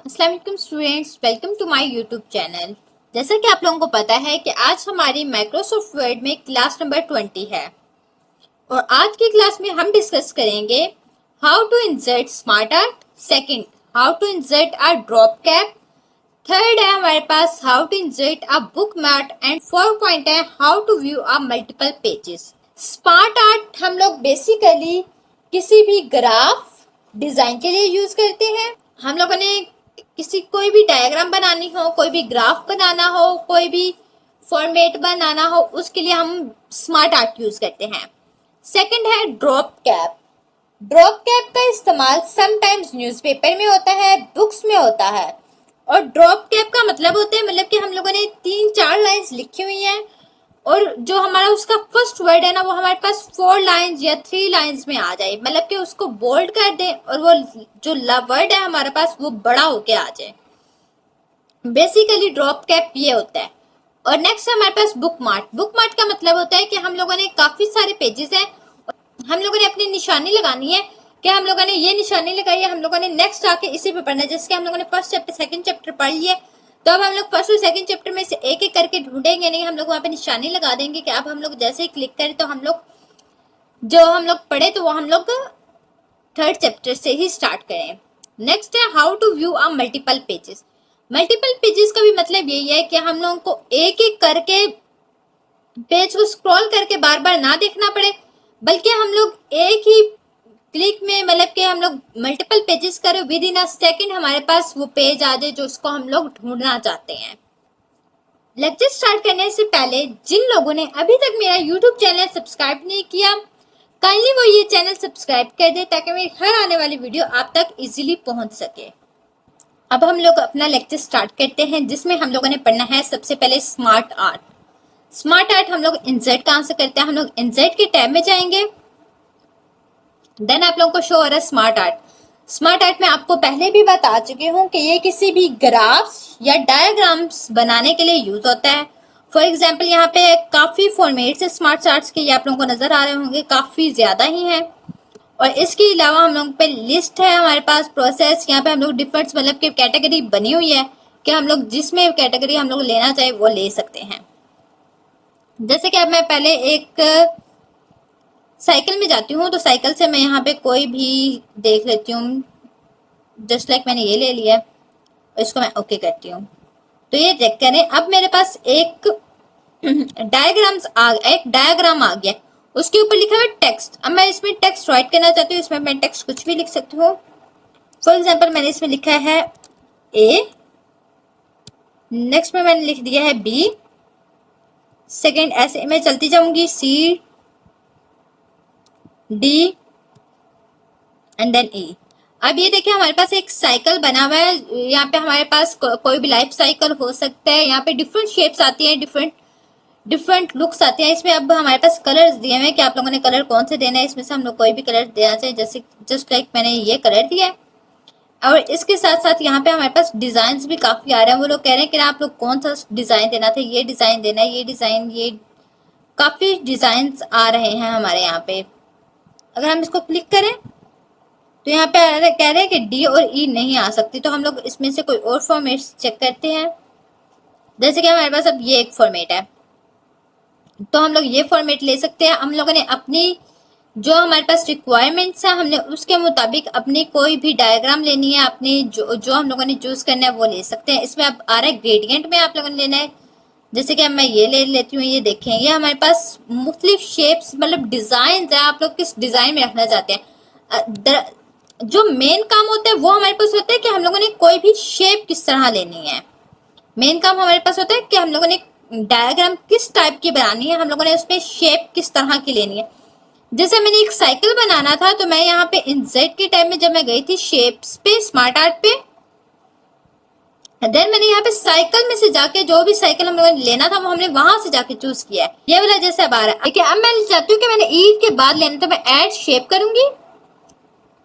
अस्सलाम वालेकुम students, welcome to my YouTube channel. जैसा कि आप लोगों को पता है कि आज हमारी माइक्रोसॉफ्ट वर्ड में क्लास नंबर 20 है और आज की क्लास में हम डिस्कस करेंगे how to insert smart art, second how to insert a drop cap, third है हमारे पास how to insert a bookmark and fourth point है how to view a multiple pages. Smart art हम लोग basically किसी भी graph design के लिए यूज करते हैं। हम लोगों ने किसी कोई भी डायग्राम बनानी हो, कोई भी ग्राफ बनाना हो, कोई भी फॉर्मेट बनाना हो, उसके लिए हम स्मार्ट आर्ट यूज करते हैं। सेकंड है ड्रॉप कैप। ड्रॉप कैप का इस्तेमाल समटाइम्स न्यूज़पेपर में होता है, बुक्स में होता है। और ड्रॉप कैप का मतलब होता है मतलब कि हम लोगों ने 3-4 लाइंस लिखी हुई हैं और जो हमारा उसका फर्स्ट वर्ड है ना वो हमारे पास 4 लाइंस या 3 लाइंस में आ जाए, मतलब कि उसको बोल्ड कर दें और वो जो वर्ड है हमारे पास वो बड़ा होके आ जाए। बेसिकली ड्रॉप कैप ये होता है। और नेक्स्ट है हमारे पास बुक मार्क। बुक मार्क का मतलब होता है कि हम लोगों ने काफी सारे पेजेस हैं, हम लोगों ने अपनी निशानी लगानी है कि हम लोगों ने ये निशानी लगाई है, हम लोगों ने नेक्स्ट आके इसी पे पढ़ना है। जैसे कि हम लोगों ने फर्स्ट चैप्टर सेकंड चैप्टर पढ़ लिए, तो अब हम लोग फर्स्ट और सेकंड चैप्टर में से एक एक करके ढूंढेंगे नहीं, हम लोग वहां पे निशानी लगा देंगे कि अब हम लोग जैसे ही क्लिक करें तो हम लोग जो हम लोग पढ़े तो वो हम लोग थर्ड चैप्टर से ही स्टार्ट करें। नेक्स्ट है how to view a multiple pages. Multiple pages का भी मतलब यही है कि हम लोगों को एक एक करके पेज को स्क्रॉल करके बार बार ना देखना पड़े, बल्कि हम लोग एक ही क्लिक में मतलब कि हम लोग मल्टीपल पेजेस करें, विद इन अ सेकेंड हमारे पास वो पेज आ जाए जो उसको हम लोग ढूंढना चाहते हैं। लेक्चर स्टार्ट करने से पहले जिन लोगों ने अभी तक मेरा यूट्यूब चैनल सब्सक्राइब नहीं किया, काइंडली वो ये चैनल सब्सक्राइब कर दे ताकि मेरी हर आने वाली वीडियो आप तक इजीली पहुंच सके। अब हम लोग अपना लेक्चर स्टार्ट करते हैं जिसमें हम लोगों ने पढ़ना है सबसे पहले स्मार्ट आर्ट। स्मार्ट आर्ट हम लोग इंसर्ट कहां से करते हैं, हम लोग इंसर्ट के टैब में जाएंगे, देन आप लोगों को शो हो रहा है स्मार्ट आर्ट। स्मार्ट आर्ट में आपको पहले भी बता चुकी हूँ कि ये किसी भी ग्राफ्स या डायग्राम्स बनाने के लिए यूज होता है। फॉर एग्जाम्पल यहाँ पे काफी फॉर्मेट्स है स्मार्ट आर्ट्स के, ये आप लोगों को नजर आ रहे होंगे, काफी ज्यादा ही है। और इसके अलावा हम लोग पे लिस्ट है हमारे पास, प्रोसेस, यहाँ पे हम लोग डिफरेंट मतलब की कैटेगरी बनी हुई है कि हम लोग जिसमें कैटेगरी हम लोग लेना चाहे वो ले सकते हैं। जैसे कि अब मैं पहले एक साइकिल में जाती हूँ तो साइकिल से मैं यहाँ पे कोई भी देख लेती हूँ, जस्ट लाइक मैंने ये ले लिया है और इसको मैं ओके करती हूँ। तो ये चेक करें, अब मेरे पास एक एक डायग्राम आ गया, उसके ऊपर लिखा हुआ टेक्स्ट। अब मैं इसमें टेक्स्ट राइट करना चाहती हूँ, इसमें मैं टेक्स्ट कुछ भी लिख सकती हूँ। फॉर एग्जाम्पल मैंने इसमें लिखा है ए, नेक्स्ट में मैंने लिख दिया है बी, सेकेंड ऐसे मैं चलती जाऊंगी, सी, डी एंड देन ई। अब ये देखिए हमारे पास एक साइकिल बना हुआ है, यहाँ पे हमारे पास कोई भी लाइफ साइकिल हो सकता है। यहाँ पे डिफरेंट शेप्स आती हैं, डिफरेंट डिफरेंट लुक्स आती हैं। इसमें अब हमारे पास कलर्स दिए हुए हैं कि आप लोगों ने कलर कौन से देना है, इसमें से हम लोग कोई भी कलर देना चाहिए, जैसे जस्ट लाइक मैंने ये कलर दिया है। और इसके साथ साथ यहाँ पे हमारे पास डिजाइन भी काफी आ रहे हैं, वो लोग कह रहे हैं कि आप लोग कौन सा डिजाइन देना था, ये डिजाइन देना है, ये डिजाइन, ये काफी डिजाइन आ रहे हैं हमारे यहाँ पे। अगर हम इसको क्लिक करें तो यहाँ पे कह रहे हैं कि डी और ई नहीं आ सकती, तो हम लोग इसमें से कोई और फॉर्मेट चेक करते हैं। जैसे कि हमारे पास अब ये एक फॉर्मेट है तो हम लोग ये फॉर्मेट ले सकते हैं। हम लोगों ने अपनी जो हमारे पास रिक्वायरमेंट्स है हमने उसके मुताबिक अपनी कोई भी डायग्राम लेनी है, अपनी जो हम लोगों ने चूज करना है वो ले सकते हैं। इसमें अब आ रहा है ग्रेडियंट में आप लोगों ने लेना है, जैसे कि अब मैं ये ले लेती हूँ। ये देखें, ये हमारे पास मुख्तलिफ शेप्स मतलब डिजाइन है, आप लोग किस डिजाइन में रखना चाहते हैं। जो मेन काम होता है वो हमारे पास होता है कि हम लोगों ने कोई भी शेप किस तरह लेनी है। मेन काम हमारे पास होता है कि हम लोगों ने डायग्राम किस टाइप की बनानी है, हम लोगों ने उसमें शेप किस तरह की लेनी है। जैसे मैंने एक साइकिल बनाना था तो मैं यहाँ पे इंसर्ट के टाइम में जब मैं गई थी शेप्स पे, स्मार्ट आर्ट पे, देन मैंने यहाँ पे साइकिल में से जाके जो भी साइकिल हम लोगों ने लेना था वो हमने वहां से जाके चूज किया है। ये वाला जैसे अब आ रहा है, ठीक है। अब मैं चाहती हूँ कि मैंने ई के बाद लेना, तो मैं ऐड शेप करूंगी,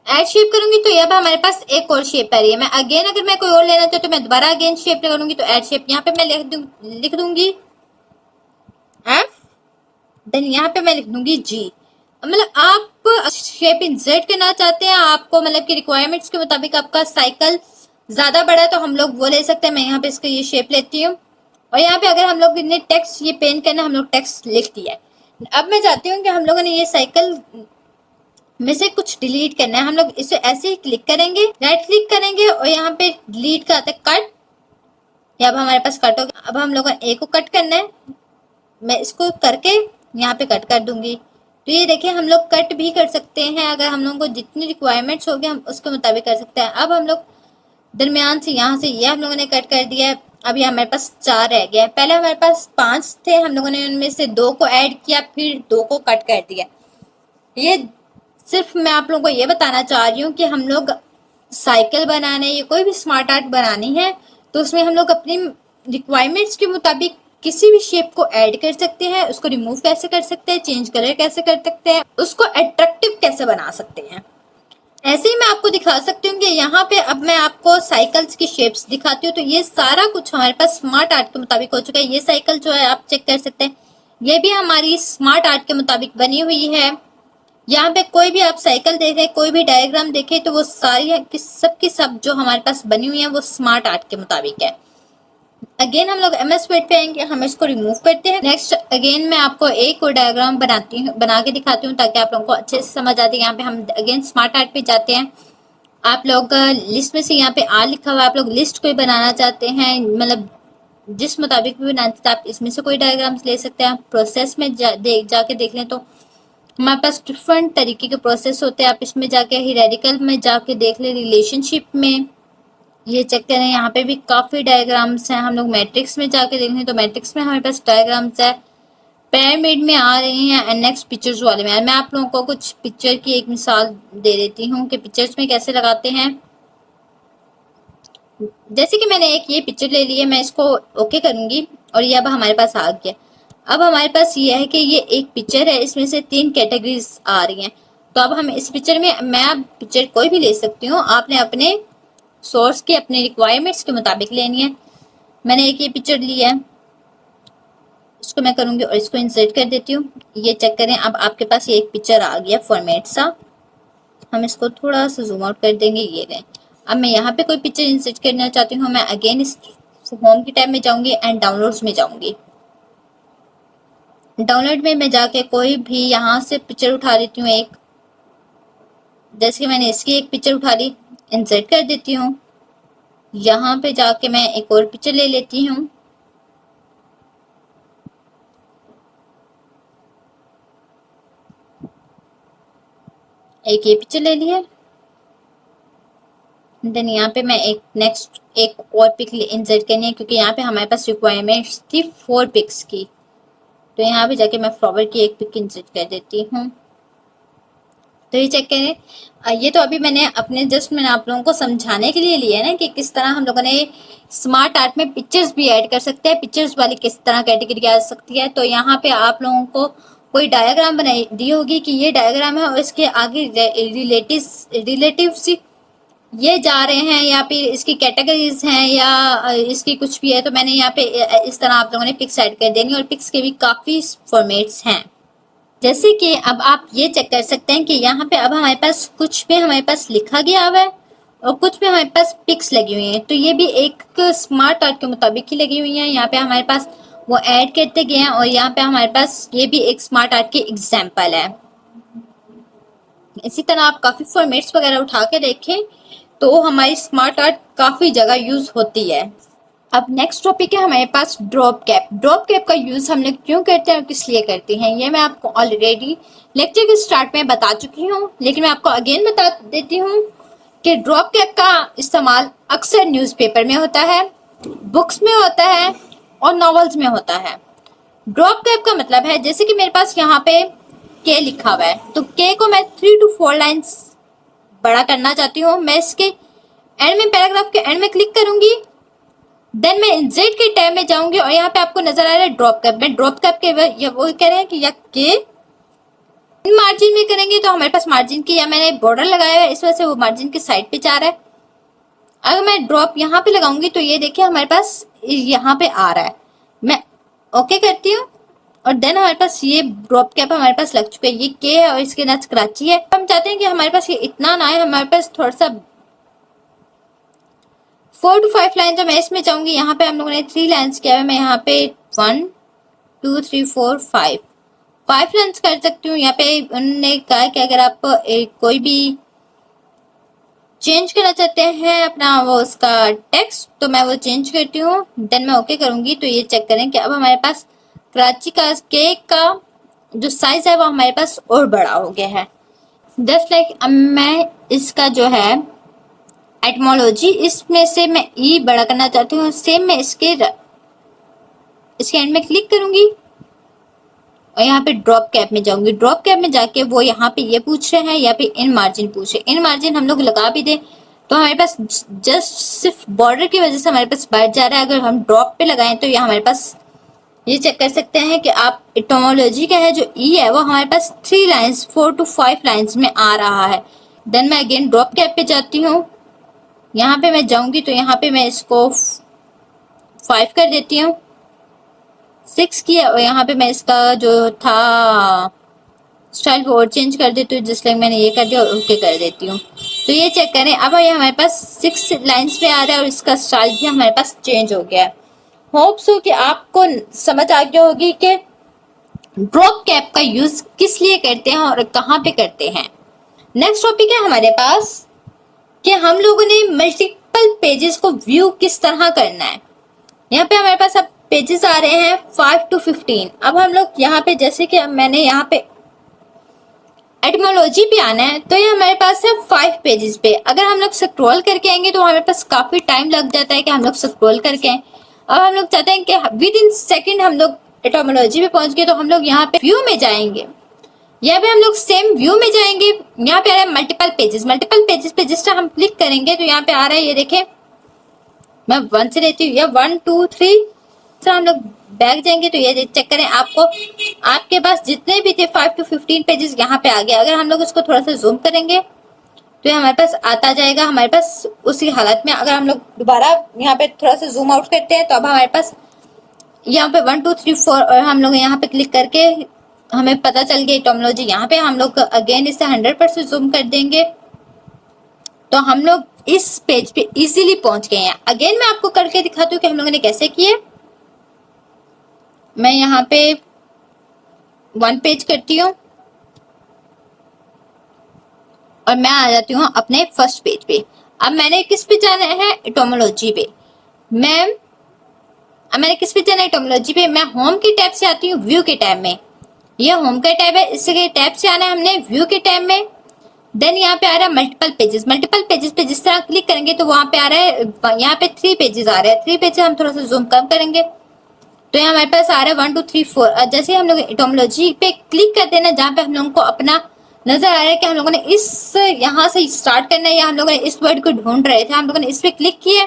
ऐड शेप करूंगी तो अब हमारे पास एक और शेप आ रही है। मैं अगेन अगर मैं कोई और लेना चाहती तो मैं दोबारा अगेन शेप करूंगी, तो ऐड शेप यहाँ पे मैं लिख दूंगी एफ, देन यहाँ पे मैं लिख दूंगी जी। मतलब आप शेप इंसर्ट करना चाहते हैं, आपको मतलब कि रिक्वायरमेंट्स के मुताबिक आपका साइकिल ज्यादा बड़ा है तो हम लोग वो ले सकते हैं। मैं यहाँ पे इसका ये शेप लेती हूँ और यहाँ पे अगर हम लोग ने टेक्स्ट ये पेंट करना, हम लोग टेक्स्ट लिख दिया है। अब मैं चाहती हूँ कि हम लोगों ने ये साइकिल में से कुछ डिलीट करना है। हम लोग इसे ऐसे ही क्लिक करेंगे, राइट क्लिक करेंगे और यहाँ पे डिलीट का आता है कट। या अब हमारे पास कट हो गया। अब हम लोगों ने ए को कट करना है। मैं इसको करके यहाँ पे कट कर दूंगी। तो ये देखिए हम लोग कट भी कर सकते हैं। अगर हम लोगों को जितनी रिक्वायरमेंट्स होगी हम उसके मुताबिक कर सकते हैं। अब हम लोग दरमियान से यहाँ से ये हम लोगों ने कट कर दिया है। अब ये हमारे पास 4 रह गया है। पहले हमारे पास 5 थे, हम लोगों ने उनमें से 2 को ऐड किया, फिर 2 को कट कर दिया। ये सिर्फ मैं आप लोगों को ये बताना चाह रही हूँ कि हम लोग साइकिल बनाने या कोई भी स्मार्ट आर्ट बनानी है तो उसमें हम लोग अपनी रिक्वायरमेंट्स के मुताबिक किसी भी शेप को ऐड कर सकते हैं, उसको रिमूव कैसे कर सकते हैं, चेंज कलर कैसे कर सकते हैं, उसको अट्रैक्टिव कैसे बना सकते हैं। ऐसे ही मैं आपको दिखा सकती हूँ कि यहाँ पे अब मैं आपको साइकिल्स की शेप्स दिखाती हूँ। तो ये सारा कुछ हमारे पास स्मार्ट आर्ट के मुताबिक हो चुका है। ये साइकिल जो है आप चेक कर सकते हैं, ये भी हमारी स्मार्ट आर्ट के मुताबिक बनी हुई है। यहाँ पे कोई भी आप साइकिल देखें, कोई भी डायग्राम देखें तो वो सारी सब की सब जो हमारे पास बनी हुई है वो स्मार्ट आर्ट के मुताबिक है। अगेन हम लोग एमएस वर्ड पे आएंगे, हम इसको रिमूव करते हैं। नेक्स्ट अगेन मैं आपको एक और डायग्राम बना के दिखाती हूँ ताकि आप लोगों को अच्छे से समझ आते हैं। यहाँ पे हम अगेन स्मार्ट आर्ट पे जाते हैं। आप लोग लिस्ट में से यहाँ पे आ लिखा हुआ है, आप लोग लिस्ट कोई बनाना चाहते हैं, मतलब जिस मुताबिक भी बनाना चाहते हैं आप इसमें से कोई डायग्राम्स ले सकते हैं। प्रोसेस में जाके देख लें तो हमारे पास डिफरेंट तरीके के प्रोसेस होते हैं। आप इसमें जाके हियरार्किकल में जाके देख लें, रिलेशनशिप में ये चेक करें, यहाँ पे भी काफी डायग्राम्स हैं। हम लोग मैट्रिक्स में जाके देख लें तो मैट्रिक्स में हमारे पास डायग्राम्स है। पिरामिड में आ रही हैं एंड नेक्स्ट पिक्चर्स वाले में। मैं आप लोगों को कुछ पिक्चर की एक मिसाल दे देती हूँ कि पिक्चर्स में कैसे लगाते हैं। जैसे कि मैंने एक ये पिक्चर ले ली है, मैं इसको ओके करूंगी और ये अब हमारे पास आ गया। अब हमारे पास ये है कि ये एक पिक्चर है, इसमें से 3 कैटेगरीज आ रही हैं। तो अब हम इस पिक्चर में, मैं अब पिक्चर कोई भी ले सकती हूँ, आपने अपने सोर्स के अपने रिक्वायरमेंट्स के मुताबिक लेनी है। मैंने एक ये पिक्चर ली है, इसको मैं करूंगी और इसको इंसर्ट कर देती हूँ। ये चेक करें, अब आपके पास ये एक पिक्चर आ गया फॉर्मेट सा। हम इसको थोड़ा सा जूम आउट कर देंगे, ये रहे। अब मैं यहाँ पे कोई पिक्चर इंसर्ट करना चाहती हूँ, मैं अगेन इस होम की टैब में जाऊंगी एंड डाउनलोड्स में जाऊंगी। डाउनलोड में मैं जाके कोई भी यहाँ से पिक्चर उठा लेती हूँ एक, जैसे कि मैंने इसकी एक पिक्चर उठा ली, इंसर्ट कर देती हूँ। यहाँ पे जाके मैं एक और पिक्चर ले लेती हूँ। एक ये पिक्चर ले लिया, देन यहाँ पे मैं एक नेक्स्ट एक और पिक इंसर्ट करनी है क्योंकि यहाँ पे हमारे पास रिक्वायरमेंट्स थी 4 पिक्स की। तो यहाँ पे जाके मैं फ्लावर की एक पिक इंसर्ट कर देती हूँ। तो ये चेक करें, ये तो अभी मैंने अपने मैंने आप लोगों को समझाने के लिए लिया है ना कि किस तरह हम लोगों ने स्मार्ट आर्ट में पिक्चर्स भी ऐड कर सकते हैं, पिक्चर्स वाली किस तरह कैटेगरी आ सकती है। तो यहाँ पे आप लोगों को कोई डायग्राम बनाई दी होगी कि ये डायग्राम है और इसके आगे रिलेटिव्स ये जा रहे हैं या फिर इसकी कैटेगरीज हैं या इसकी कुछ भी है। तो मैंने यहाँ पे इस तरह आप लोगों ने पिक्स ऐड कर देनी और पिक्स के भी काफी फॉर्मेट्स हैं। जैसे कि अब आप ये चेक कर सकते हैं कि यहाँ पे अब हमारे पास कुछ पे हमारे पास लिखा गया हुआ है और कुछ पे हमारे पास पिक्स लगी हुई हैं। तो ये भी एक स्मार्ट आर्ट के मुताबिक ही लगी हुई हैं। यहाँ पे हमारे पास वो ऐड करते गए हैं और यहाँ पे हमारे पास ये भी एक स्मार्ट आर्ट की एग्जाम्पल है। इसी तरह आप काफी फॉर्मेट्स वगैरह उठा के देखें तो हमारी स्मार्ट आर्ट काफी जगह यूज होती है। अब नेक्स्ट टॉपिक है हमारे पास ड्रॉप कैप। ड्रॉप कैप का यूज हम लोग क्यों करते हैं और किस लिए करते हैं, ये मैं आपको ऑलरेडी लेक्चर के स्टार्ट में बता चुकी हूँ, लेकिन मैं आपको अगेन बता देती हूँ कि ड्रॉप कैप का इस्तेमाल अक्सर न्यूज़पेपर में होता है, बुक्स में होता है और नॉवेल्स में होता है। ड्रॉप कैप का मतलब है, जैसे कि मेरे पास यहाँ पे के लिखा हुआ है तो के को मैं 3 to 4 लाइन्स बड़ा करना चाहती हूँ। मैं इसके एंड में, पैराग्राफ के एंड में क्लिक करूंगी, देन मैं इंसर्ट के टैब में जाऊंगी और यहाँ पे आपको नजर आ रहा है ड्रॉप कैप। मैं ड्रॉप कैप के वो कह रहे हैं कि या के मार्जिन में करेंगे तो हमारे पास मार्जिन की, या मैंने बॉर्डर लगाया है इस वजह से वो मार्जिन की साइड पे जा रहा है। अगर मैं ड्रॉप यहाँ पे लगाऊंगी तो ये देखिए हमारे पास यहाँ पे आ रहा है। मैं ओके करती हूँ और देन हमारे पास ये ड्रॉप कैप हमारे पास लग चुका है। ये के है और इसके नाच कराची है। हम चाहते हैं कि हमारे पास ये इतना ना आए, हमारे पास थोड़ा सा 4 to 5 लाइन तो मैं इसमें चाहूंगी। यहाँ पे हम लोगों ने 3 लाइन्स किया है, मैं यहाँ पे 1 2 3 4 5 लाइन्स कर सकती हूँ। यहाँ पे उन्होंने कहा कि अगर आप कोई भी चेंज करना चाहते हैं अपना वो उसका टेक्स्ट, तो मैं वो चेंज करती हूँ, देन मैं ओके करूंगी। तो ये चेक करें कि अब हमारे पास कराची का केक का जो साइज है वो हमारे पास और बड़ा हो गया है। जस्ट लाइक अब मैं इसका जो है एटमोलॉजी, इसमें से मैं ई बड़ा करना चाहती हूँ, सेम मैं इसके एंड में क्लिक करूंगी और यहाँ पे ड्रॉप कैप में जाऊंगी। ड्रॉप कैप में जाके वो यहाँ पे ये पूछ रहे हैं, यहाँ पे इन मार्जिन पूछ रहे हैं। इन मार्जिन हम लोग लगा भी दे तो हमारे पास जस्ट सिर्फ बॉर्डर की वजह से हमारे पास बैठ जा रहा है। अगर हम ड्रॉप पे लगाएं तो यहाँ हमारे पास ये चेक कर सकते हैं कि आप एटमोलॉजी का है जो ई है वो हमारे पास 3 लाइन्स 4 to 5 लाइन्स में आ रहा है। देन मैं अगेन ड्रॉप कैप पे जाती हूँ, यहाँ पे मैं जाऊंगी तो यहाँ पे मैं इसको 5 कर देती हूँ, 6 किया और यहाँ पे मैं इसका जो था स्टाइल को और चेंज कर देती हूँ, जिस लाइक मैंने ये कर दिया और ओके कर देती हूँ। तो ये चेक करें, अब ये हमारे पास 6 लाइन्स में आ रहा है और इसका स्टाइल भी हमारे पास चेंज हो गया है। होप्स हो कि आपको समझ आ गया होगी कि ड्रॉप कैप का यूज किस लिए करते हैं और कहाँ पे करते हैं। नेक्स्ट टॉपिक है हमारे पास कि हम लोगों ने मल्टीपल पेजेस को व्यू किस तरह करना है। यहाँ पे हमारे पास अब पेजेस आ रहे हैं 5 to 15। अब हम लोग यहाँ पे जैसे कि मैंने यहाँ पे एटमोलॉजी पे आना है तो ये हमारे पास है 5 पेजेस पे। अगर हम लोग स्क्रॉल करके आएंगे तो हमारे पास काफी टाइम लग जाता है कि हम लोग स्क्रॉल करके आए। अब हम लोग चाहते हैं कि विद इन सेकेंड हम लोग एटमोलॉजी पे पहुंच गए, तो हम लोग यहाँ पे व्यू में जाएंगे, यहाँ पे हम लोग सेम व्यू में जाएंगे। यहाँ पे आ रहा है मल्टीपल पेजेस पे जिस तरह हम क्लिक करेंगे तो यहाँ पे आ रहा है, ये देखें मैं 1 से लेती हूँ, या 1 2 3 हम लोग बैक जाएंगे तो ये चेक करें आपको आपके पास जितने भी थे 5 to 15 पेजेस यहाँ पे आ गया। अगर हम लोग इसको थोड़ा सा जूम करेंगे तो ये हमारे पास आता जाएगा हमारे पास उसी हालत में। अगर हम लोग दोबारा यहाँ पे थोड़ा सा जूम आउट करते हैं तो अब हमारे पास यहाँ पे 1 2 3 4 और हम लोग यहाँ पे क्लिक करके हमें पता चल गया एटमोलॉजी। यहाँ पे हम लोग अगेन इसे 100% जूम कर देंगे तो हम लोग इस पेज पे इजीली पहुंच गए हैं। अगेन मैं आपको करके दिखाती हूँ कि हम लोगों ने कैसे किए। मैं यहाँ पे 1 पेज करती हूँ और मैं आ जाती हूँ अपने फर्स्ट पेज पे। अब मैंने किस पे जाना है, एटमोलॉजी पे। मैंने किस पे जाना है, एटमोलॉजी पे। मैं होम के टैब से आती हूँ व्यू के टैब में। ये होम का टैब है, इसके टैब से आना है हमने व्यू के टैब में। देन यहाँ पे आ रहा है मल्टीपल पेजेस पे जिस तरह क्लिक करेंगे तो वहां पे आ रहा है, यहाँ पे 3 पेजेस आ रहे हैं। 3 पेजेस हम थोड़ा सा जूम कम करेंगे तो यहाँ हमारे पास आ रहा है 1 2 3 4। जैसे हम लोग एटमोलॉजी पे क्लिक करते हैं ना, जहाँ पे हम लोगों को अपना नजर आ रहा है कि हम लोगों ने इस यहाँ से स्टार्ट करना है या हम लोगों ने इस वर्ड को ढूंढ रहे थे, हम लोगों ने इस पे क्लिक किया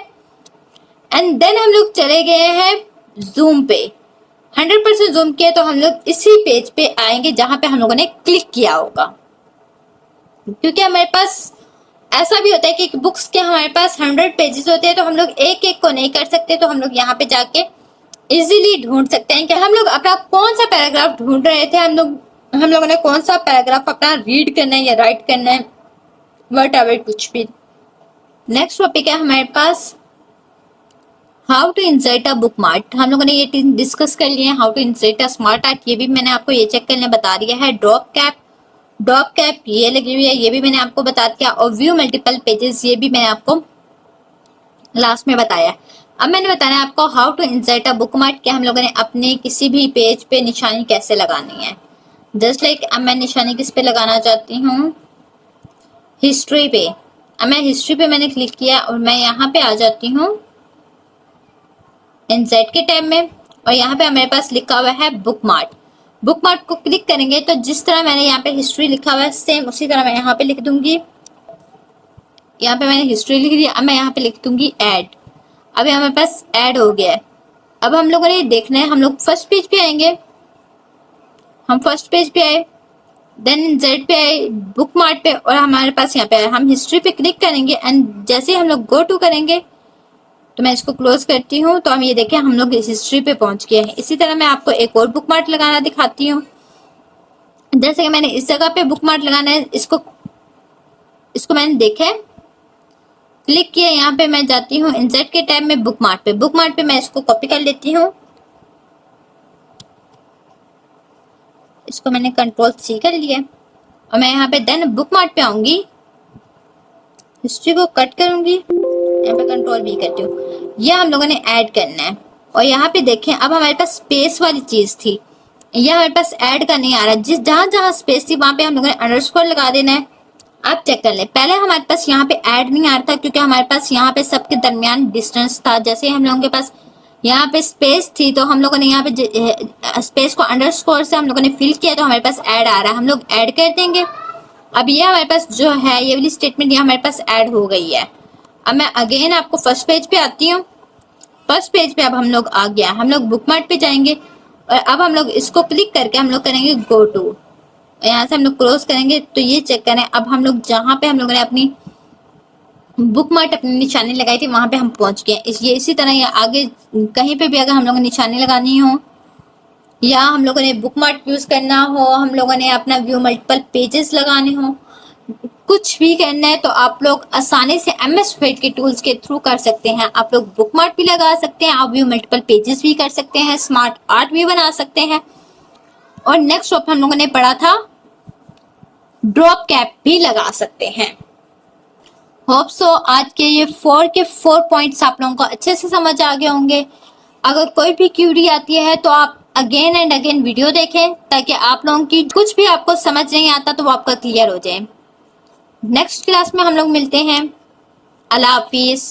एंड देन हम लोग चले गए हैं जूम पे। 100% जूम किया तो हम लोग इसी पेज पे आएंगे जहां पे हम लोगों ने क्लिक किया होगा। क्योंकि हमारे पास ऐसा भी होता है कि बुक्स के हमारे पास 100 पेजेस होते हैं तो हम लोग एक एक को नहीं कर सकते, तो हम लोग यहाँ पे जाके इजीली ढूंढ सकते हैं कि हम लोग अपना कौन सा पैराग्राफ ढूंढ रहे थे, हम लोगों ने कौन सा पैराग्राफ अपना रीड करना है या राइट करना है, व्हाटएवर कुछ भी। नेक्स्ट टॉपिक है हमारे पास how to insert a bookmark. हम लोगों ने ये डिस्कस कर लिए how to insert a smart art, ये भी मैंने आपको ये चेक करने बता दिया है। ड्रॉप कैप ये लगी हुई है, ये भी मैंने आपको बता दिया। और व्यू मल्टीपल पेजेस ये भी मैंने आपको लास्ट में बताया। अब मैंने बताया आपको how to insert a bookmark, कि हम लोगों ने अपने किसी भी पेज पे निशानी कैसे लगानी है। जस्ट लाइक अब मैं निशानी किस पे लगाना चाहती हूँ, हिस्ट्री पे। अब मैं हिस्ट्री पे मैंने क्लिक किया और मैं यहाँ पे आ जाती हूँ इंसर्ट के टैब में और यहाँ पे हमारे पास लिखा हुआ है बुकमार्क को क्लिक करेंगे तो जिस तरह मैंने यहाँ पे हिस्ट्री लिखा हुआ है सेम उसी तरह मैं यहाँ पे लिख दूंगी। यहाँ पे मैंने हिस्ट्री लिख दी, अब मैं यहाँ पे लिख दूंगी ऐड। अब हमारे पास ऐड हो गया है। अब हम लोगों ने देखना है, हम लोग फर्स्ट पेज पे आएंगे। हम फर्स्ट पेज पे आए, देन इंसर्ट पे आए, बुकमार्क पे और हमारे पास यहाँ पे आए। हम हिस्ट्री पे क्लिक करेंगे एंड जैसे हम लोग गो टू करेंगे तो मैं इसको क्लोज करती हूँ तो हम ये देखें हम लोग इस हिस्ट्री पे पहुंच गए हैं। इसी तरह मैं आपको एक और बुकमार्क लगाना दिखाती हूँ। जैसे कि मैंने इस जगह पे बुकमार्क लगाना है, इसको मैंने देखा है क्लिक किया, यहाँ पे मैं जाती हूँ इंसर्ट के टैब में बुकमार्क पे। बुकमार्क पे मैं इसको कॉपी कर लेती हूँ, इसको मैंने कंट्रोल सी कर लिया और मैं यहाँ पे देन बुकमार्क पे आऊंगी, हिस्ट्री को कट करूंगी, यहाँ पे कंट्रोल भी करती हूँ। ये हम लोगों ने ऐड करना है और यहाँ पे देखें अब हमारे पास स्पेस वाली चीज थी, ये हमारे पास ऐड का नहीं आ रहा। जिस जहां जहां स्पेस थी वहां पे हम लोगों ने अंडरस्कोर लगा देना है। आप चेक कर लें, पहले हमारे पास यहाँ पे ऐड नहीं आ रहा था क्योंकि हमारे पास यहाँ पे सबके दरमियान डिस्टेंस था। जैसे हम लोगों के पास यहाँ पे स्पेस थी तो हम लोगों ने यहाँ पे स्पेस को अंडरस्कोर से हम लोगों ने फिल किया तो हमारे पास ऐड आ रहा है। हम लोग ऐड कर देंगे। अब ये हमारे पास जो है ये वाली स्टेटमेंट ये हमारे पास ऐड हो गई है। अब मैं अगेन आपको फर्स्ट पेज पे आती हूँ। फर्स्ट पेज पे अब हम लोग आ गया, हम लोग बुकमार्क पे जाएंगे और अब हम लोग इसको क्लिक करके हम लोग करेंगे गो टू। यहाँ से हम लोग क्रॉस करेंगे तो ये चेक करें, अब हम लोग जहाँ पे हम लोगों ने अपनी बुकमार्क अपनी निशानी लगाई थी वहां पे हम पहुंच गए। ये इसी तरह या आगे कहीं पे भी अगर हम लोगों ने निशानी लगानी हो या हम लोगों ने बुकमार्क यूज करना हो, हम लोगों ने अपना व्यू मल्टीपल पेजेस लगाने हो, कुछ भी करना है तो आप लोग आसानी से MS वर्ड के टूल्स के थ्रू कर सकते हैं। आप लोग बुकमार्क भी लगा सकते हैं, आप व्यू मल्टीपल पेजेस भी कर सकते हैं, स्मार्ट आर्ट भी बना सकते हैं और नेक्स्ट टॉप हम लोगों ने पढ़ा था ड्रॉप कैप भी लगा सकते हैं। होप सो आज के ये 4 के 4 पॉइंट्स आप लोगों को अच्छे से समझ आ गए होंगे। अगर कोई भी क्यूरी आती है तो आप अगेन एंड अगेन वीडियो देखें ताकि आप लोगों की कुछ भी आपको समझ नहीं आता तो वो आपका क्लियर हो जाए। नेक्स्ट क्लास में हम लोग मिलते हैं। अल्लाह हाफिज।